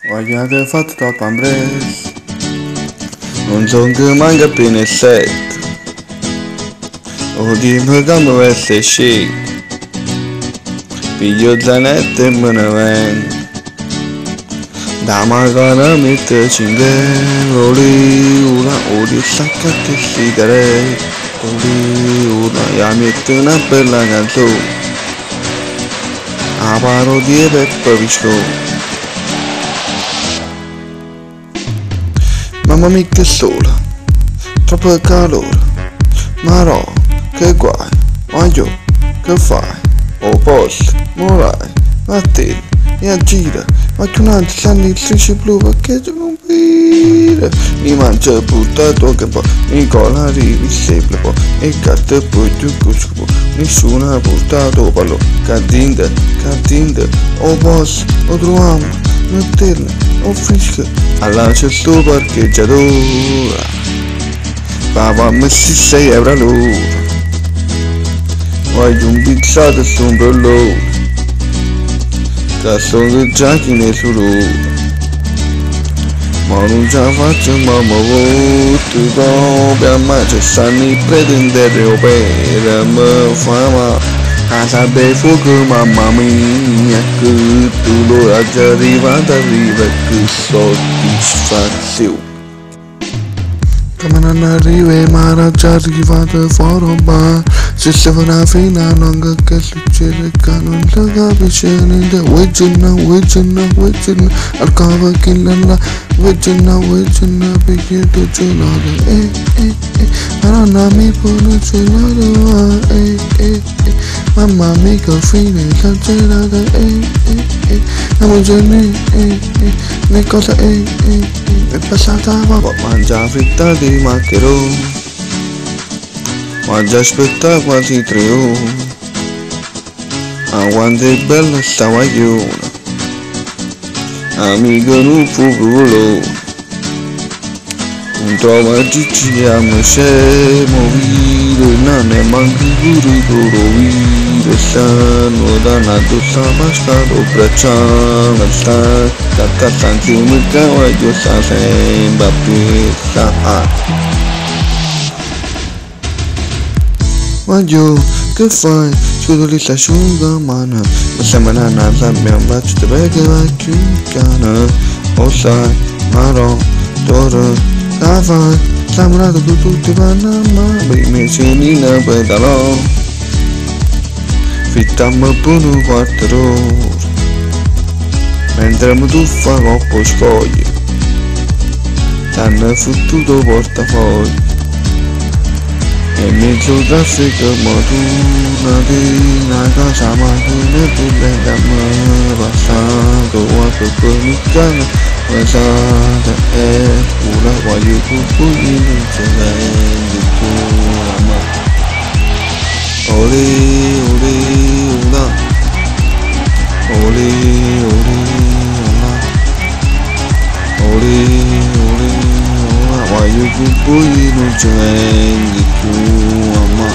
Guagliate fatto top ambress. Non so che manca appena il set. O di me quando veste shake. Piglio zanette e me ne vengo. Da magana mette 5 euro lì una. O di staccate sigarette. O lì una. Ya mette una bella canzone. A parodia Peppe Visconti. Mamma mia che sola, troppo calore, mare, che guai, guagliù, che fai, o posto, morai, a te, e a gira, ma che un altro sanno il strisce blu perché c'è un pire, mi mangia buttato che poi, Nicola arrivi sempre poi, e carte poi più cusco, nessuno ha buttato palo, cardinde, o posto, o troviamo, metterne, o fischio, alla c'è sto parcheggiatura, papà messi 6 euro all'ora, voglio un pizzato e sto un brellone, che sono già chi ne sono, ma non ce la faccio mamma voto, proprio a me ci stanno i pretendere per me fa male. Casa del fuoco mamma mia, che dolore già arriva e che soddisfazione. Come non arriva ma era già arrivato fuori bar. Se si fa una fine non che succede che non si capisce niente. Wegina, al cavo che la wegina, perché tu giornata. Maronna mi pone giornata, mamma mia che fine esagerata, siamo giorni, le cose, è passata papà, mangia fritta di maccheroni, mangia aspetta quasi 3 ore, a quanto è bella sta guagliona, amico non fu volone. Non trova Gigi a me scemo vire, non è manco pure loro vire, stanno dannato sta pascato bracciano, sta cantata insieme il cavallo sta sempre a piessa. Guagliù, che fai? Scusa li sta asciugamano, ma sembra una sabbia un bacio di perché va chiucana, o sai, marò, toro. La fai, sembrato che tutti vanno a mare, i miei cenini pedalò, fittammo pure un quarto d'ora, mentre mi tuffa coppo scoglie, t'hanno fottuto portafoglio, e in mezzo al traffico matura di una casa macchina e bulle da me passato, qualche comunicano. Passare è una guaio cucugli non c'è vende tua ma ole una ole una guaio cucugli non c'è vende tua ma